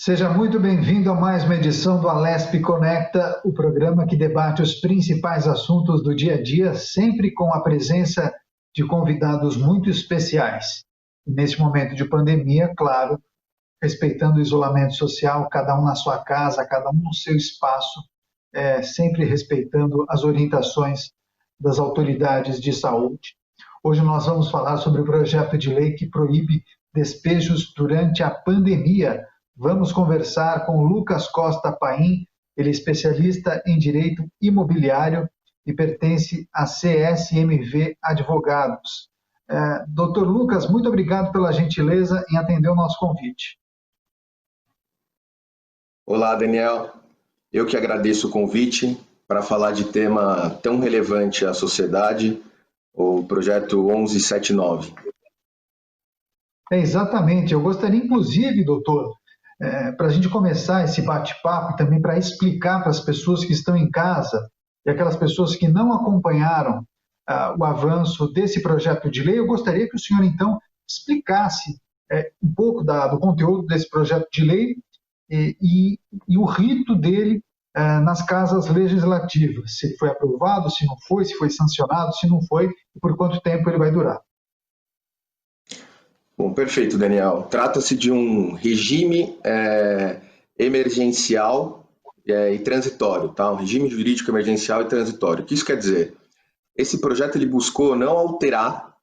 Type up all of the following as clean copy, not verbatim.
Seja muito bem-vindo a mais uma edição do Alesp Conecta, o programa que debate os principais assuntos do dia a dia, sempre com a presença de convidados muito especiais. Neste momento de pandemia, claro, respeitando o isolamento social, cada um na sua casa, cada um no seu espaço, sempre respeitando as orientações das autoridades de saúde. Hoje nós vamos falar sobre o projeto de lei que proíbe despejos durante a pandemia. Vamos conversar com Lucas Costa Paim, ele é especialista em direito imobiliário e pertence à CSMV Advogados. Doutor Lucas, muito obrigado pela gentileza em atender o nosso convite. Olá, Daniel. Eu que agradeço o convite para falar de tema tão relevante à sociedade, o projeto 1179. Exatamente. Eu gostaria, inclusive, doutor, para a gente começar esse bate-papo e também para explicar para as pessoas que estão em casa e aquelas pessoas que não acompanharam o avanço desse projeto de lei, eu gostaria que o senhor, então, explicasse um pouco do conteúdo desse projeto de lei e o rito dele nas casas legislativas, se ele foi aprovado, se não foi, se foi sancionado, se não foi, e por quanto tempo ele vai durar. Bom, perfeito, Daniel. Trata-se de um regime emergencial e transitório, tá? Um regime jurídico emergencial e transitório. O que isso quer dizer? Esse projeto ele buscou não alterar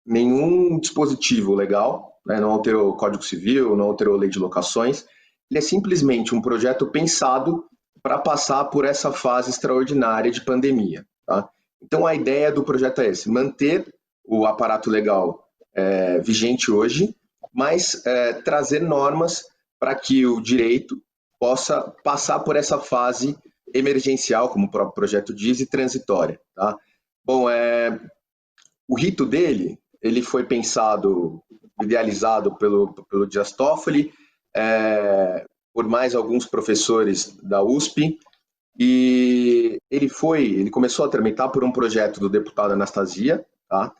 nenhum dispositivo legal, né? Não alterou o Código Civil, não alterou a Lei de Locações. Ele é simplesmente um projeto pensado para passar por essa fase extraordinária de pandemia, tá? Então a ideia do projeto é esse: manter o aparato legal vigente hoje, mas trazer normas para que o direito possa passar por essa fase emergencial, como o próprio projeto diz, e transitória, tá? Bom, o rito dele, ele foi pensado, idealizado pelo Dias Toffoli, por mais alguns professores da USP, e ele começou a tramitar por um projeto do deputado Anastasia, tá?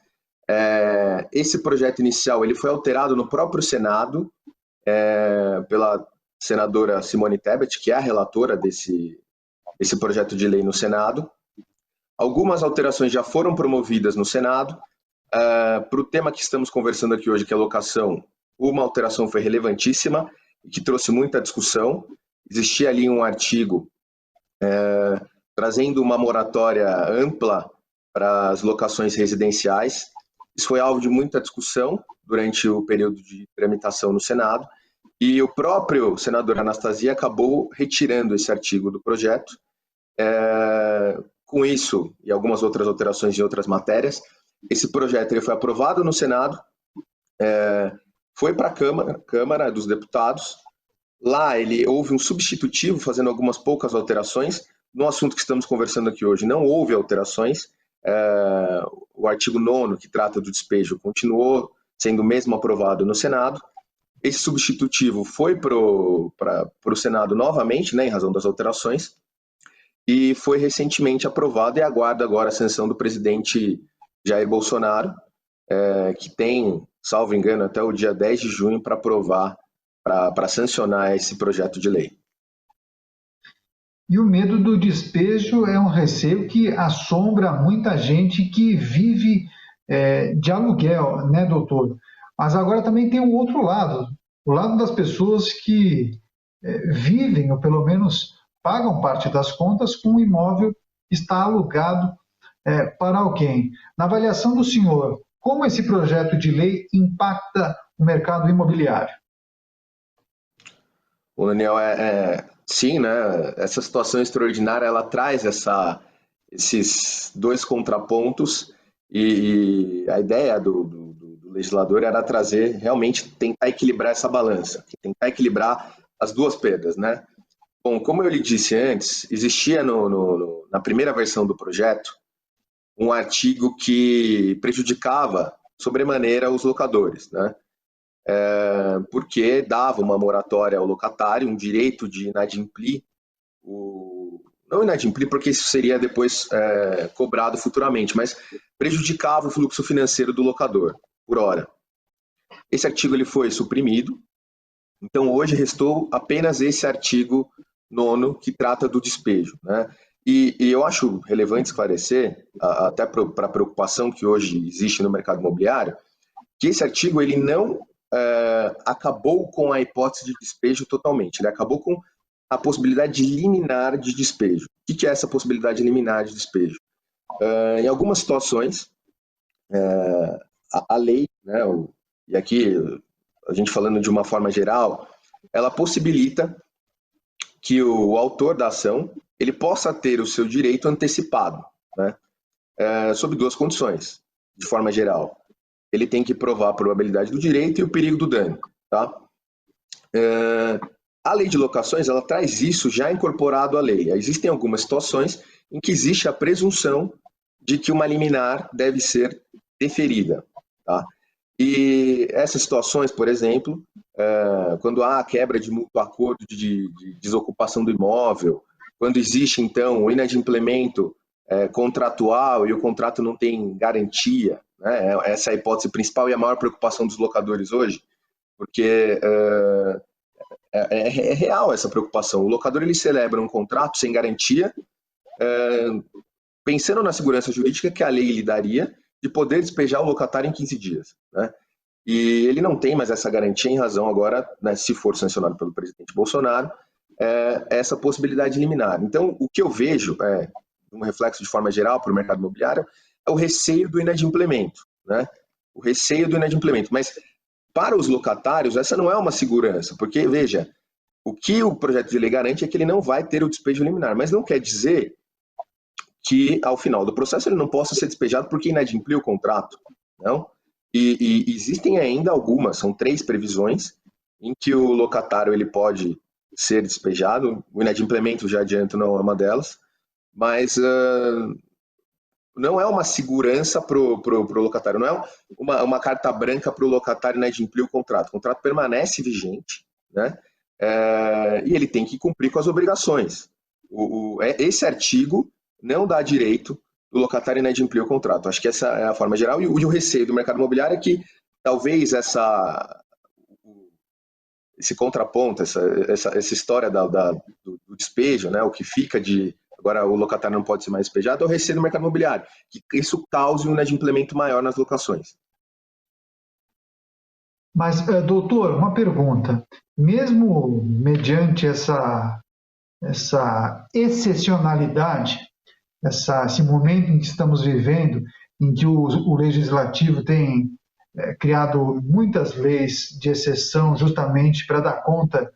Esse projeto inicial ele foi alterado no próprio Senado pela senadora Simone Tebet, que é a relatora desse projeto de lei no Senado. Algumas alterações já foram promovidas no Senado. Para o tema que estamos conversando aqui hoje, que é a locação, uma alteração foi relevantíssima e que trouxe muita discussão. Existia ali um artigo trazendo uma moratória ampla para as locações residenciais. Isso foi alvo de muita discussão durante o período de tramitação no Senado, e o próprio senador Anastasia acabou retirando esse artigo do projeto. Com isso, e algumas outras alterações em outras matérias, esse projeto ele foi aprovado no Senado, foi para a Câmara dos Deputados. Lá houve um substitutivo, fazendo algumas poucas alterações. No assunto que estamos conversando aqui hoje, não houve alterações. O artigo 9º, que trata do despejo, continuou sendo mesmo aprovado no Senado. Esse substitutivo foi para o Senado novamente, né, em razão das alterações, e foi recentemente aprovado e aguarda agora a sanção do presidente Jair Bolsonaro, que tem, salvo engano, até o dia 10 de junho para aprovar, para sancionar esse projeto de lei. E o medo do despejo é um receio que assombra muita gente que vive de aluguel, né, doutor? Mas agora também tem o outro lado, o lado das pessoas que vivem, ou pelo menos pagam parte das contas com o imóvel que está alugado para alguém. Na avaliação do senhor, como esse projeto de lei impacta o mercado imobiliário? O Daniel, sim, né? Essa situação extraordinária, ela traz esses dois contrapontos, e a ideia do legislador era trazer, realmente, tentar equilibrar essa balança, tentar equilibrar as duas perdas, né? Bom, como eu lhe disse antes, existia na primeira versão do projeto um artigo que prejudicava sobremaneira os locadores, né? Porque dava uma moratória ao locatário, um direito de inadimplir, não inadimplir porque isso seria depois cobrado futuramente, mas prejudicava o fluxo financeiro do locador, por hora. Esse artigo ele foi suprimido, Então, hoje restou apenas esse artigo 9º que trata do despejo, né? E eu acho relevante esclarecer, até para a preocupação que hoje existe no mercado imobiliário, que esse artigo ele não acabou com a hipótese de despejo totalmente, ele acabou com a possibilidade de liminar de despejo. O que é essa possibilidade de liminar de despejo? Em algumas situações, a lei, né, e aqui a gente falando de uma forma geral, ela possibilita que o autor da ação ele possa ter o seu direito antecipado, né, sob duas condições, de forma geral. Ele tem que provar a probabilidade do direito e o perigo do dano. Tá? A lei de locações ela traz isso já incorporado à lei. Existem algumas situações em que existe a presunção de que uma liminar deve ser deferida. Tá? E essas situações, por exemplo, quando há a quebra de mútuo acordo de desocupação do imóvel, quando existe, então, o inadimplemento contratual e o contrato não tem garantia, né? Essa é a hipótese principal e a maior preocupação dos locadores hoje, porque é real essa preocupação. O locador ele celebra um contrato sem garantia, pensando na segurança jurídica que a lei lhe daria de poder despejar o locatário em 15 dias. Né? E ele não tem mais essa garantia em razão agora, né, se for sancionado pelo presidente Bolsonaro, essa possibilidade de liminar. Então, o que eu vejo, um reflexo de forma geral para o mercado imobiliário, é o receio do inadimplemento. Né? O receio do inadimplemento. Mas, para os locatários, essa não é uma segurança, porque, veja, o que o projeto de lei garante é que ele não vai ter o despejo liminar, mas não quer dizer que, ao final do processo, ele não possa ser despejado porque inadimpliu o contrato. Não? E existem ainda algumas, são 3 previsões, em que o locatário ele pode ser despejado, o inadimplemento, já adianto, não é uma delas, mas não é uma segurança para o locatário, não é uma carta branca para o locatário inadimplir o contrato permanece vigente, né? E ele tem que cumprir com as obrigações. Esse artigo não dá direito do locatário inadimplir o contrato. Acho que essa é a forma geral. E o receio do mercado imobiliário é que talvez esse contraponto, essa história do despejo, né, o que fica de agora o locatário não pode ser mais despejado, é o receio do mercado imobiliário, que isso cause um inadimplemento maior nas locações. Mas, doutor, uma pergunta. Mesmo mediante essa excepcionalidade, esse momento em que estamos vivendo, em que o legislativo tem criado muitas leis de exceção justamente para dar conta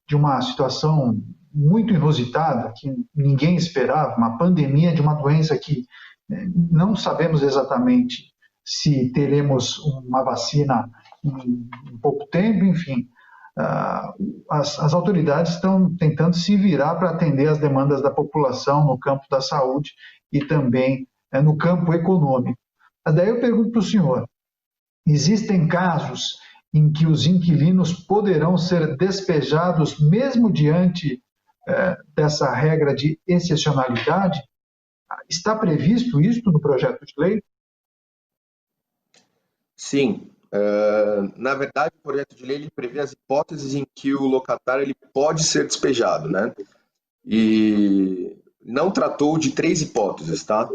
de uma situação muito inusitada, que ninguém esperava, uma pandemia de uma doença que não sabemos exatamente se teremos uma vacina em pouco tempo, enfim. As autoridades estão tentando se virar para atender as demandas da população no campo da saúde e também no campo econômico. Mas daí eu pergunto para o senhor, existem casos em que os inquilinos poderão ser despejados mesmo diante dessa regra de excepcionalidade? Está previsto isso no projeto de lei? Sim. Na verdade, o projeto de lei ele prevê as hipóteses em que o locatário ele pode ser despejado, né? E não tratou de 3 hipóteses, tá?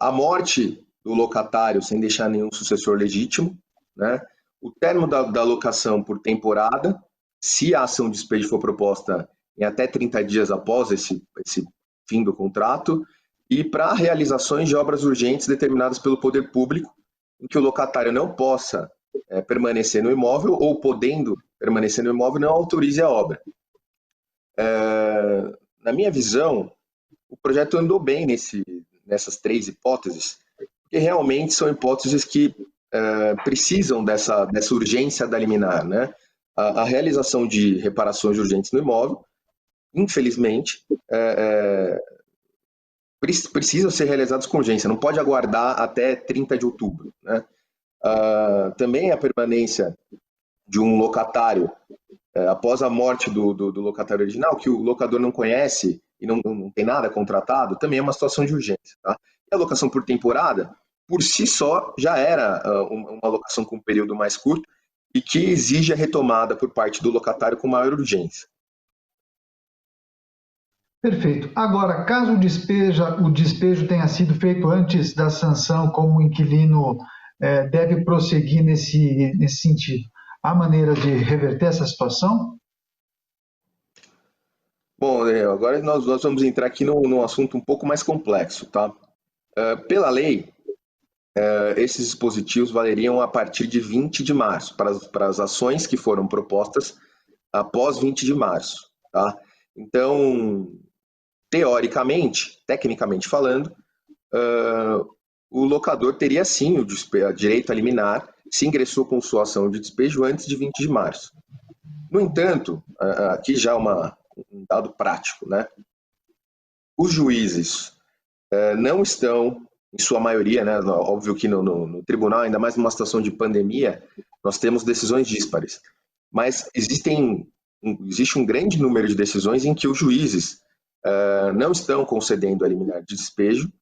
A morte do locatário sem deixar nenhum sucessor legítimo, né? O término da locação por temporada, se a ação de despejo for proposta em até 30 dias após esse fim do contrato, e para realizações de obras urgentes determinadas pelo poder público, em que o locatário não possa permanecer no imóvel ou, podendo permanecer no imóvel, não autorize a obra. Na minha visão, o projeto andou bem nessas 3 hipóteses, porque realmente são hipóteses que precisam dessa urgência da liminar. Né? A realização de reparações urgentes no imóvel, infelizmente, precisam ser realizadas com urgência, não pode aguardar até 30 de outubro. Né? Também a permanência de um locatário após a morte do locatário original, que o locador não conhece e não tem nada contratado, também é uma situação de urgência. Tá? E a locação por temporada, por si só, já era uma locação com um período mais curto e que exige a retomada por parte do locatário com maior urgência. Perfeito. Agora, caso o despejo tenha sido feito antes da sanção, como o inquilino deve prosseguir nesse sentido, há maneira de reverter essa situação? Bom, agora nós vamos entrar aqui num assunto um pouco mais complexo, tá? Pela lei, esses dispositivos valeriam a partir de 20 de março, para as ações que foram propostas após 20 de março, tá? Então, teoricamente, tecnicamente falando, o locador teria sim o direito a liminar se ingressou com sua ação de despejo antes de 20 de março. No entanto, aqui já um dado prático, né? Os juízes não estão, em sua maioria, né? Óbvio que no tribunal, ainda mais numa situação de pandemia, nós temos decisões díspares, mas existe um grande número de decisões em que os juízes não estão concedendo a liminar de despejo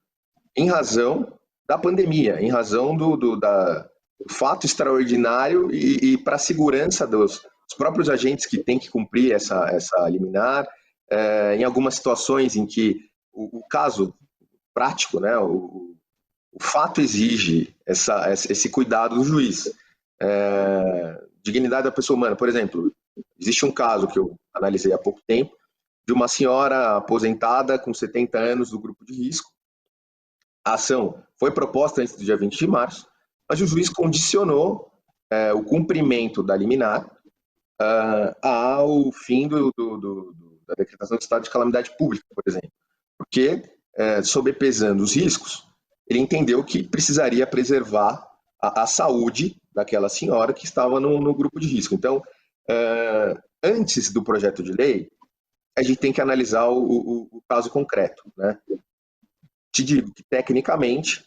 em razão da pandemia, em razão do fato extraordinário e para a segurança dos próprios agentes que têm que cumprir essa liminar, em algumas situações em que o caso prático, né, o fato exige esse cuidado do juiz. Dignidade da pessoa humana, por exemplo, existe um caso que eu analisei há pouco tempo, de uma senhora aposentada com 70 anos do grupo de risco. A ação foi proposta antes do dia 20 de março, mas o juiz condicionou o cumprimento da liminar ao fim da decretação de estado de calamidade pública, por exemplo. Porque, sobrepesando os riscos, ele entendeu que precisaria preservar a saúde daquela senhora que estava no grupo de risco. Então, antes do projeto de lei, a gente tem que analisar o caso concreto, né? Te digo que, tecnicamente,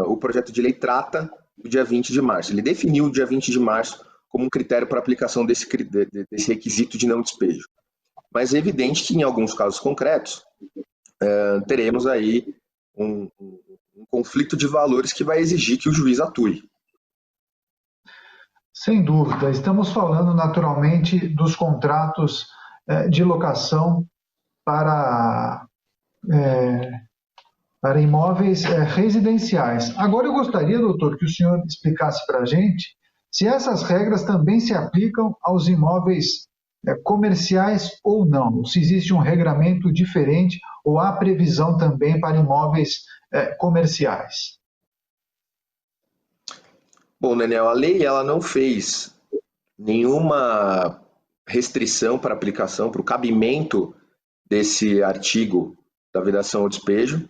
o projeto de lei trata o dia 20 de março. Ele definiu o dia 20 de março como um critério para aplicação desse requisito de não despejo. Mas é evidente que, em alguns casos concretos, teremos aí um conflito de valores que vai exigir que o juiz atue. Sem dúvida. Estamos falando, naturalmente, dos contratos de locação para imóveis residenciais. Agora eu gostaria, doutor, que o senhor explicasse para a gente se essas regras também se aplicam aos imóveis comerciais ou não, se existe um regramento diferente ou há previsão também para imóveis comerciais. Bom, Daniel, a lei ela não fez nenhuma restrição para aplicação, para o cabimento desse artigo da vedação ao despejo,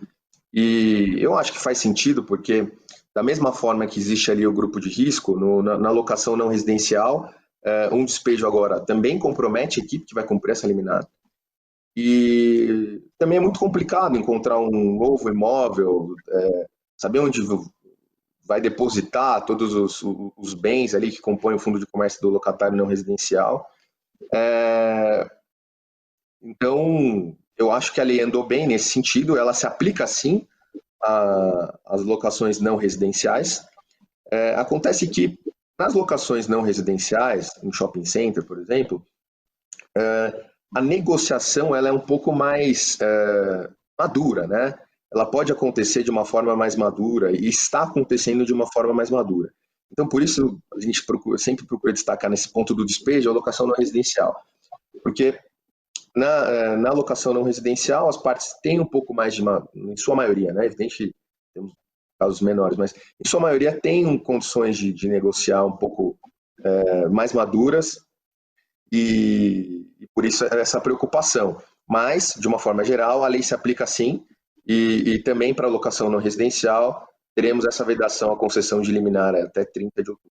e eu acho que faz sentido, porque da mesma forma que existe ali o grupo de risco, na locação não residencial, um despejo agora também compromete a equipe que vai cumprir essa liminar, e também é muito complicado encontrar um novo imóvel, saber onde vai depositar todos os bens ali que compõem o fundo de comércio do locatário não residencial. Então, eu acho que a lei andou bem nesse sentido, ela se aplica sim às locações não residenciais. Acontece que nas locações não residenciais, em shopping center, por exemplo, a negociação ela é um pouco mais madura, né? Ela pode acontecer de uma forma mais madura e está acontecendo de uma forma mais madura. Então, por isso, a gente sempre procura destacar nesse ponto do despejo a locação não residencial. Porque na locação não residencial, as partes têm um pouco mais em sua maioria, né? Evidente, temos casos menores, mas em sua maioria têm condições de negociar um pouco mais maduras e por isso essa preocupação. Mas, de uma forma geral, a lei se aplica sim e também para a locação não residencial teremos essa vedação à concessão de liminar até 30 de outubro.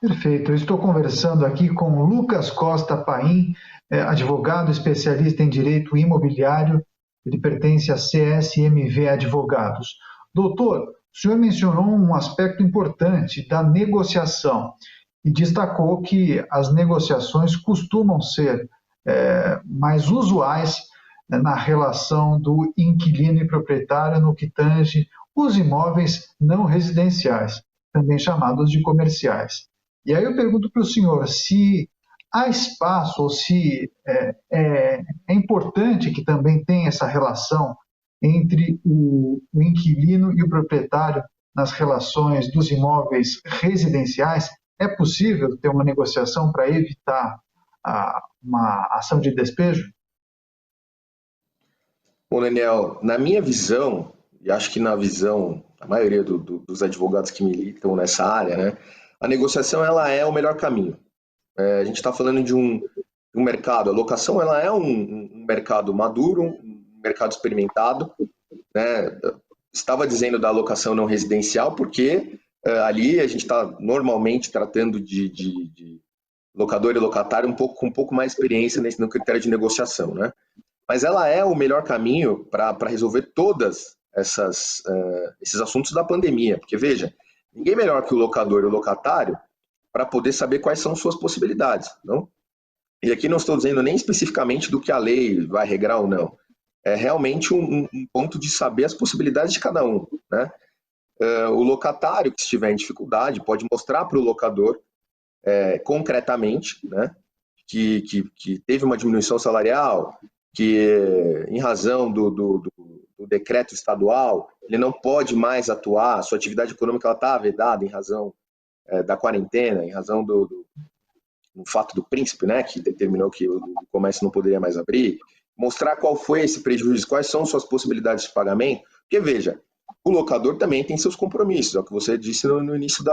Perfeito. Eu estou conversando aqui com Lucas Costa Paim, advogado especialista em direito imobiliário. Ele pertence à CSMV Advogados. Doutor, o senhor mencionou um aspecto importante da negociação e destacou que as negociações costumam ser mais usuais na relação do inquilino e proprietário no que tange os imóveis não residenciais. também chamados de comerciais. E aí eu pergunto para o senhor se há espaço ou se é importante que também tenha essa relação entre o inquilino e o proprietário nas relações dos imóveis residenciais. É possível ter uma negociação para evitar uma ação de despejo? Bom, Daniel, na minha visão, e acho que na visão da maioria dos advogados que militam nessa área, né, a negociação ela é o melhor caminho. A gente está falando de um mercado, a locação ela é um mercado maduro, um mercado experimentado, né? Estava dizendo da locação não residencial porque ali a gente está normalmente tratando de locador e locatário com um pouco mais experiência no critério de negociação, né? Mas ela é o melhor caminho para resolver todas esses assuntos da pandemia, porque veja, ninguém melhor que o locador e o locatário para poder saber quais são suas possibilidades, não? E aqui não estou dizendo nem especificamente do que a lei vai regrar ou não. É realmente um ponto de saber as possibilidades de cada um, né? O locatário que estiver em dificuldade pode mostrar para o locador concretamente, né, que teve uma diminuição salarial, que em razão do decreto estadual ele não pode mais atuar, sua atividade econômica está vedada em razão da quarentena, em razão do fato do príncipe, né, que determinou que o comércio não poderia mais abrir, mostrar qual foi esse prejuízo, quais são suas possibilidades de pagamento, porque veja, o locador também tem seus compromissos, é o que você disse no início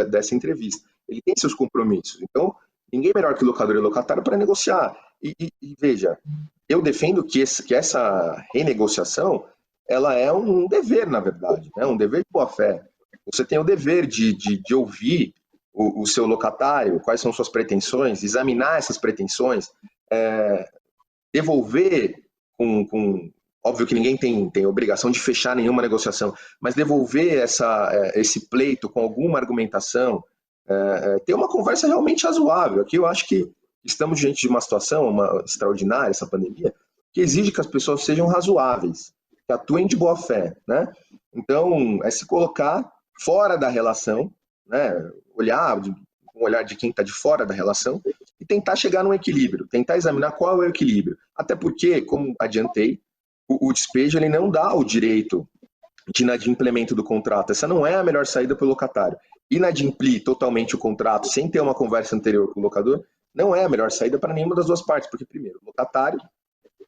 dessa entrevista, ele tem seus compromissos, então ninguém melhor que o locador e o locatário para negociar, e veja, eu defendo que essa renegociação, ela é um dever, na verdade, né, um dever de boa-fé, você tem o dever de ouvir o seu locatário, quais são suas pretensões, examinar essas pretensões, devolver óbvio que ninguém tem obrigação de fechar nenhuma negociação, mas devolver esse pleito com alguma argumentação, ter uma conversa realmente razoável. Aqui eu acho que estamos diante de uma situação extraordinária, essa pandemia, que exige que as pessoas sejam razoáveis, que atuem de boa fé, né? Então, é se colocar fora da relação, né? Um olhar de quem está de fora da relação e tentar chegar num equilíbrio, tentar examinar qual é o equilíbrio. Até porque, como adiantei, o despejo ele não dá o direito de inadimplemento do contrato. Essa não é a melhor saída para o locatário. Inadimplir totalmente o contrato sem ter uma conversa anterior com o locador não é a melhor saída para nenhuma das duas partes, porque, primeiro, o locatário,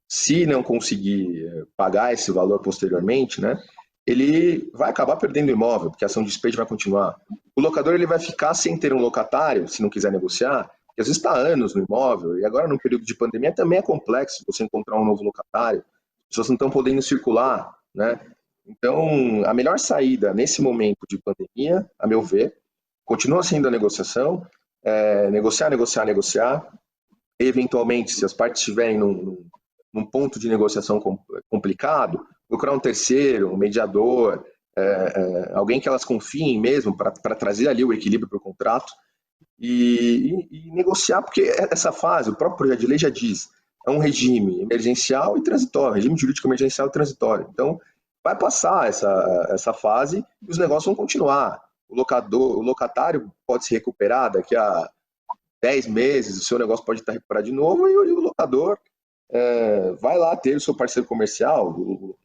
se não conseguir pagar esse valor posteriormente, né, ele vai acabar perdendo o imóvel, porque a ação de despejo vai continuar. O locador ele vai ficar sem ter um locatário, se não quiser negociar, que às vezes está há anos no imóvel, e agora no período de pandemia também é complexo você encontrar um novo locatário, as pessoas não estão podendo circular, né? Então, a melhor saída nesse momento de pandemia, a meu ver, continua sendo a negociação, negociar, negociar, negociar, eventualmente, se as partes estiverem num ponto de negociação complicado, procurar um terceiro, um mediador, alguém que elas confiem mesmo para trazer ali o equilíbrio para o contrato e negociar, porque essa fase, o próprio projeto de lei já diz, é um regime emergencial e transitório, regime jurídico emergencial e transitório. Então, vai passar essa fase e os negócios vão continuar. O locatário pode se recuperar daqui a 10 meses, o seu negócio pode estar recuperado de novo e o locador vai lá ter o seu parceiro comercial,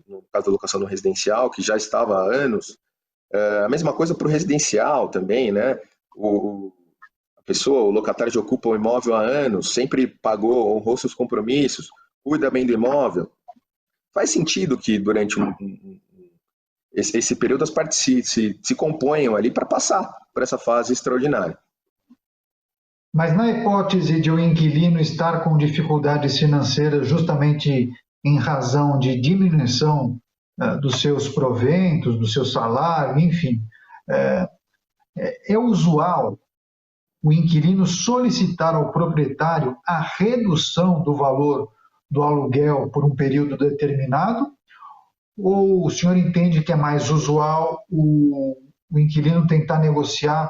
no caso da locação no residencial, que já estava há anos. A mesma coisa para o residencial também, né? A pessoa, o locatário já ocupa o imóvel há anos, sempre pagou, honrou seus compromissos, cuida bem do imóvel. Faz sentido que durante esse período as partes se componham ali para passar por essa fase extraordinária. Mas na hipótese de o inquilino estar com dificuldades financeiras justamente em razão de diminuição dos seus proventos, do seu salário, enfim, é usual o inquilino solicitar ao proprietário a redução do valor do aluguel por um período determinado? Ou o senhor entende que é mais usual o inquilino tentar negociar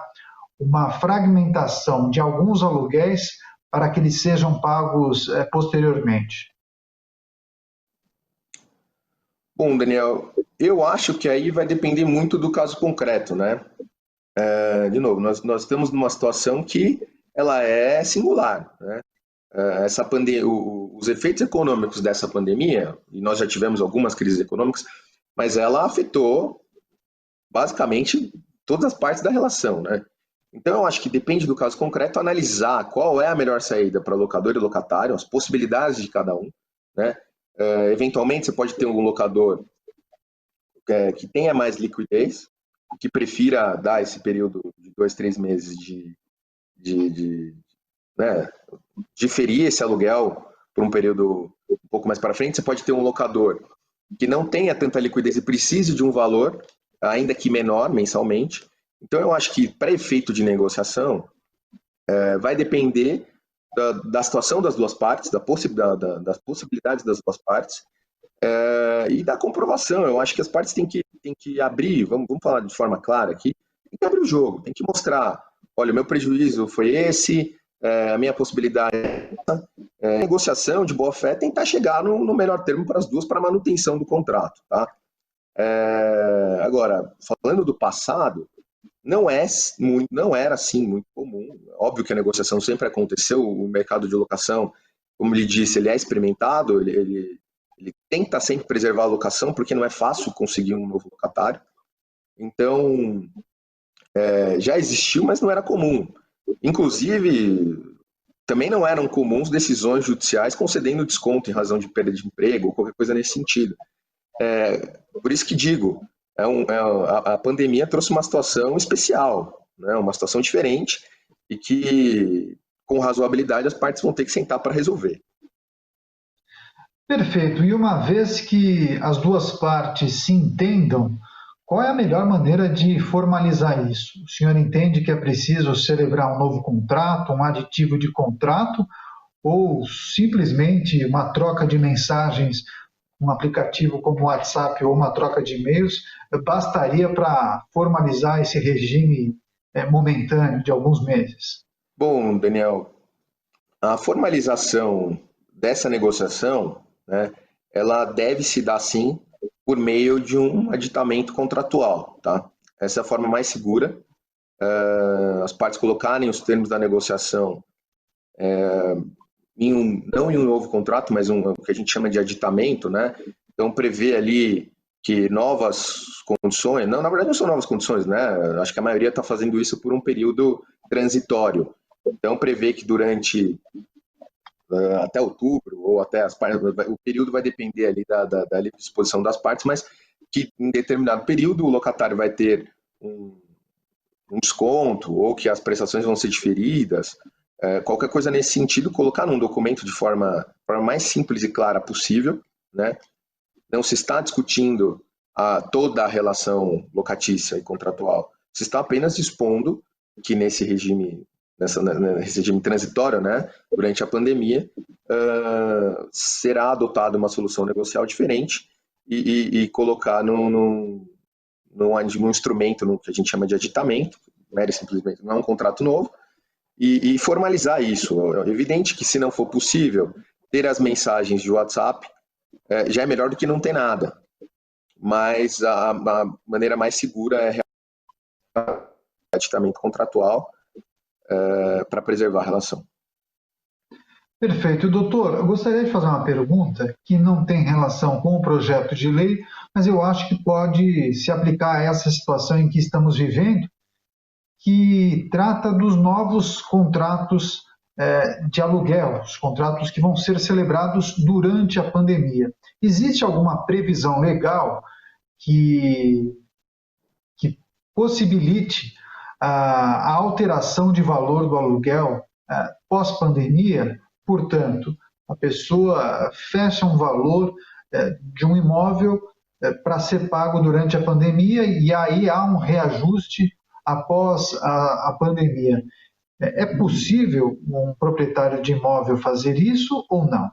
uma fragmentação de alguns aluguéis para que eles sejam pagos posteriormente? Bom, Daniel, eu acho que aí vai depender muito do caso concreto, né? De novo, nós estamos numa situação que ela é singular, né? Os efeitos econômicos dessa pandemia, e nós já tivemos algumas crises econômicas, mas ela afetou basicamente todas as partes da relação, né? Então, eu acho que depende do caso concreto analisar qual é a melhor saída para locador e locatário, as possibilidades de cada um, né? Eventualmente, você pode ter um locador que tenha mais liquidez, que prefira dar esse período de 2, 3 meses de né, diferir esse aluguel por um período um pouco mais para frente. Você pode ter um locador que não tenha tanta liquidez e precise de um valor, ainda que menor mensalmente. Então, eu acho que para efeito de negociação, vai depender da situação das duas partes, das possibilidades das duas partes, e da comprovação. Eu acho que as partes têm que abrir, vamos falar de forma clara aqui, tem que abrir o jogo, tem que mostrar, olha, o meu prejuízo foi esse, a minha possibilidade negociação de boa fé, tentar chegar no melhor termo para as duas, para a manutenção do contrato. Tá? Agora, falando do passado, não era assim muito comum. Óbvio que a negociação sempre aconteceu, o mercado de locação, como lhe disse, ele é experimentado, ele tenta sempre preservar a locação, porque não é fácil conseguir um novo locatário. Então, já existiu, mas não era comum. Inclusive, também não eram comuns decisões judiciais concedendo desconto em razão de perda de emprego ou qualquer coisa nesse sentido. Por isso que digo, a pandemia trouxe uma situação especial, né? Uma situação diferente e que, com razoabilidade, as partes vão ter que sentar para resolver. Perfeito. E uma vez que as duas partes se entendam, qual é a melhor maneira de formalizar isso? O senhor entende que é preciso celebrar um novo contrato, um aditivo de contrato, ou simplesmente uma troca de mensagens, um aplicativo como o WhatsApp ou uma troca de e-mails, bastaria para formalizar esse regime momentâneo de alguns meses? Bom, Daniel, a formalização dessa negociação, né, ela deve se dar sim por meio de um aditamento contratual, tá? Essa é a forma mais segura. As partes colocarem os termos da negociação não em um novo contrato, mas o que a gente chama de aditamento, né? Então prevê ali que novas condições, não, na verdade não são novas condições, né? Acho que a maioria está fazendo isso por um período transitório. Então prevê que durante até outubro ou até as partes, o período vai depender ali da livre disposição das partes, mas que em determinado período o locatário vai ter um desconto ou que as prestações vão ser diferidas, qualquer coisa nesse sentido, colocar num documento de forma mais simples e clara possível, né? Não se está discutindo toda a relação locatícia e contratual, se está apenas expondo que nesse regime transitório, né, durante a pandemia, será adotada uma solução negocial diferente e colocar num instrumento no que a gente chama de aditamento, né, simplesmente não é um contrato novo, e formalizar isso. É evidente que, se não for possível ter as mensagens de WhatsApp, já é melhor do que não ter nada. Mas a maneira mais segura é aditamento contratual para preservar a relação. Perfeito. Doutor, eu gostaria de fazer uma pergunta que não tem relação com o projeto de lei, mas eu acho que pode se aplicar a essa situação em que estamos vivendo, que trata dos novos contratos de aluguel, os contratos que vão ser celebrados durante a pandemia. Existe alguma previsão legal que, que possibilite a alteração de valor do aluguel pós-pandemia? Portanto, a pessoa fecha um valor de um imóvel para ser pago durante a pandemia e aí há um reajuste após a pandemia. É possível um proprietário de imóvel fazer isso ou não?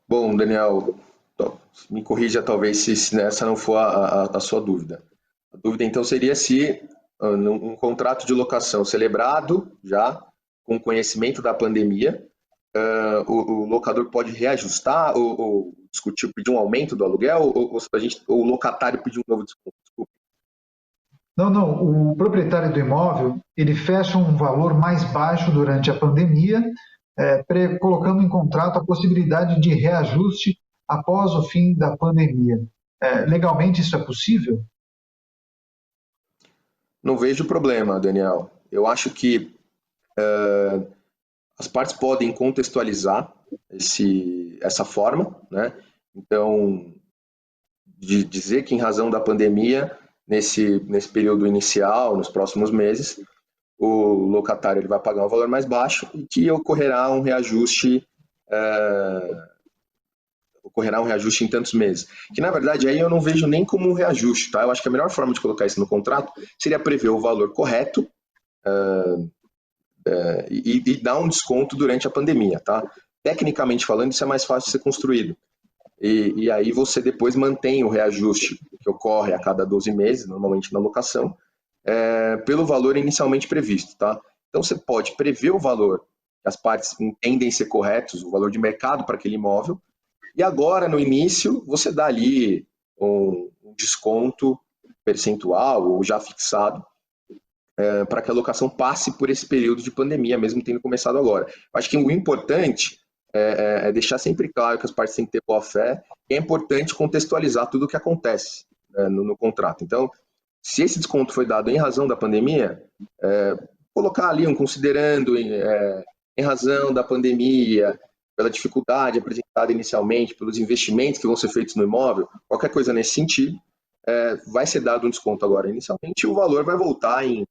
Bom, Daniel, me corrija talvez se essa não for a sua dúvida. A dúvida então seria se um contrato de locação celebrado já com conhecimento da pandemia, o locador pode reajustar ou discutir, pedir um aumento do aluguel ou o locatário pedir um novo desconto? Desculpa. Não, o proprietário do imóvel, ele fecha um valor mais baixo durante a pandemia, colocando em contrato a possibilidade de reajuste após o fim da pandemia. Legalmente isso é possível? Não vejo problema, Daniel. Eu acho que as partes podem contextualizar essa forma, né? Então, de dizer que em razão da pandemia, nesse período inicial, nos próximos meses, o locatário ele vai pagar um valor mais baixo e que ocorrerá um reajuste em tantos meses. Que, na verdade, aí eu não vejo nem como um reajuste, tá? Eu acho que a melhor forma de colocar isso no contrato seria prever o valor correto e dar um desconto durante a pandemia, tá? Tecnicamente falando, isso é mais fácil de ser construído. E aí você depois mantém o reajuste que ocorre a cada 12 meses, normalmente na locação, pelo valor inicialmente previsto, tá? Então você pode prever o valor que as partes entendem ser corretos, o valor de mercado para aquele imóvel, e agora, no início, você dá ali um desconto percentual ou já fixado para que a locação passe por esse período de pandemia, mesmo tendo começado agora. Acho que o importante é deixar sempre claro que as partes têm que ter boa fé e é importante contextualizar tudo o que acontece, né, no contrato. Então, se esse desconto foi dado em razão da pandemia, colocar ali considerando em razão da pandemia, pela dificuldade apresentada inicialmente, pelos investimentos que vão ser feitos no imóvel, qualquer coisa nesse sentido, vai ser dado um desconto agora inicialmente e o valor vai voltar em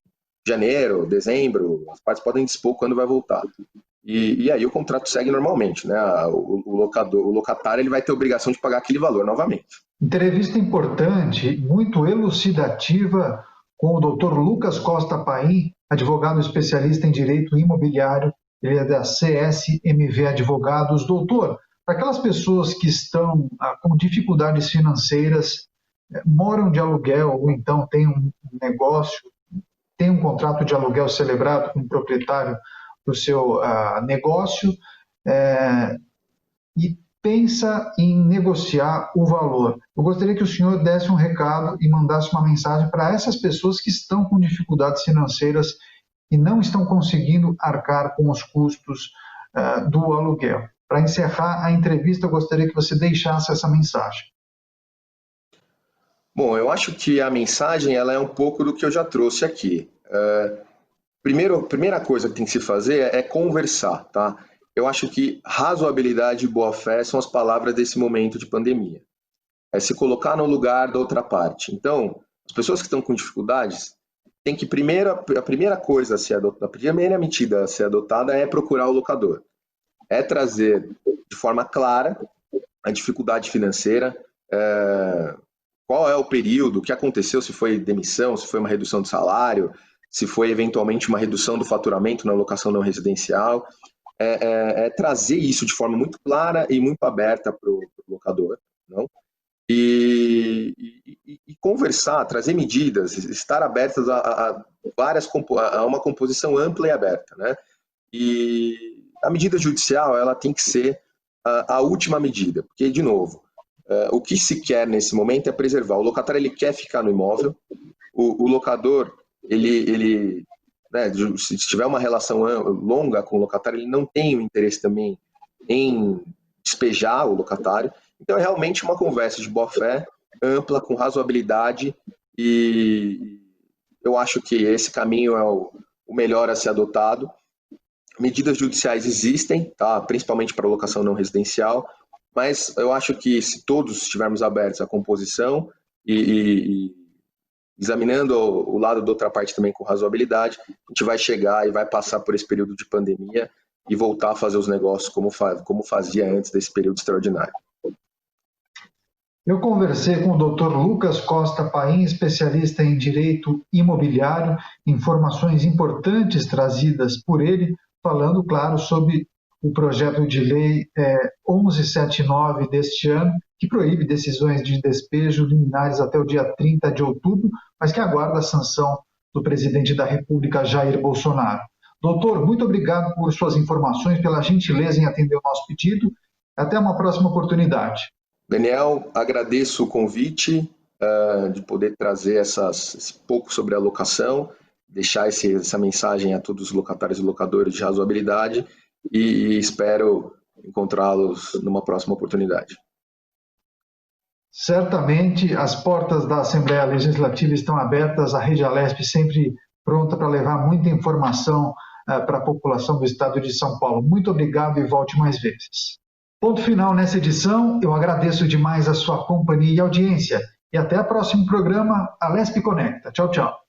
janeiro, dezembro, as partes podem dispor quando vai voltar. E aí o contrato segue normalmente, né? O locatário ele vai ter a obrigação de pagar aquele valor novamente. Entrevista importante, muito elucidativa, com o Dr. Lucas Costa Paim, advogado especialista em direito imobiliário, ele é da CSMV Advogados. Doutor, para aquelas pessoas que estão com dificuldades financeiras, moram de aluguel ou então têm um negócio, tem um contrato de aluguel celebrado com o proprietário do seu negócio, e pensa em negociar o valor. Eu gostaria que o senhor desse um recado e mandasse uma mensagem para essas pessoas que estão com dificuldades financeiras e não estão conseguindo arcar com os custos do aluguel. Para encerrar a entrevista, eu gostaria que você deixasse essa mensagem. Bom, eu acho que a mensagem ela é um pouco do que eu já trouxe aqui. Primeira coisa que tem que se fazer é conversar, tá? Eu acho que razoabilidade e boa-fé são as palavras desse momento de pandemia. É se colocar no lugar da outra parte. Então, as pessoas que estão com dificuldades tem que a primeira coisa a ser adotada, a primeira medida a ser adotada é procurar o locador. É trazer de forma clara a dificuldade financeira, qual é o período, o que aconteceu, se foi demissão, se foi uma redução de salário, se foi eventualmente uma redução do faturamento na locação não residencial, trazer isso de forma muito clara e muito aberta para o locador, não? E conversar, trazer medidas, estar abertas a uma composição ampla e aberta, né? E a medida judicial ela tem que ser a última medida, porque de novo o que se quer nesse momento é preservar. O locatário ele quer ficar no imóvel, o locador ele né, se tiver uma relação longa com o locatário, ele não tem o interesse também em despejar o locatário. Então é realmente uma conversa de boa-fé, ampla, com razoabilidade, e eu acho que esse caminho é o melhor a ser adotado. Medidas judiciais existem, tá? Principalmente para locação não residencial, mas eu acho que se todos estivermos abertos à composição e examinando o lado da outra parte também com razoabilidade, a gente vai chegar e vai passar por esse período de pandemia e voltar a fazer os negócios como fazia antes desse período extraordinário. Eu conversei com o Dr. Lucas Costa Paim, especialista em direito imobiliário, informações importantes trazidas por ele, falando, claro, sobre o projeto de lei 1179 deste ano, que proíbe decisões de despejo liminares até o dia 30 de outubro, mas que aguarda a sanção do presidente da República, Jair Bolsonaro. Doutor, muito obrigado por suas informações, pela gentileza em atender o nosso pedido. Até uma próxima oportunidade. Daniel, agradeço o convite de poder trazer esse pouco sobre a locação, deixar essa mensagem a todos os locatários e locadores de razoabilidade e espero encontrá-los numa próxima oportunidade. Certamente as portas da Assembleia Legislativa estão abertas, a Rede Alesp sempre pronta para levar muita informação para a população do estado de São Paulo. Muito obrigado e volte mais vezes. Ponto final nessa edição, eu agradeço demais a sua companhia e audiência e até o próximo programa Alesp Conecta. Tchau, tchau.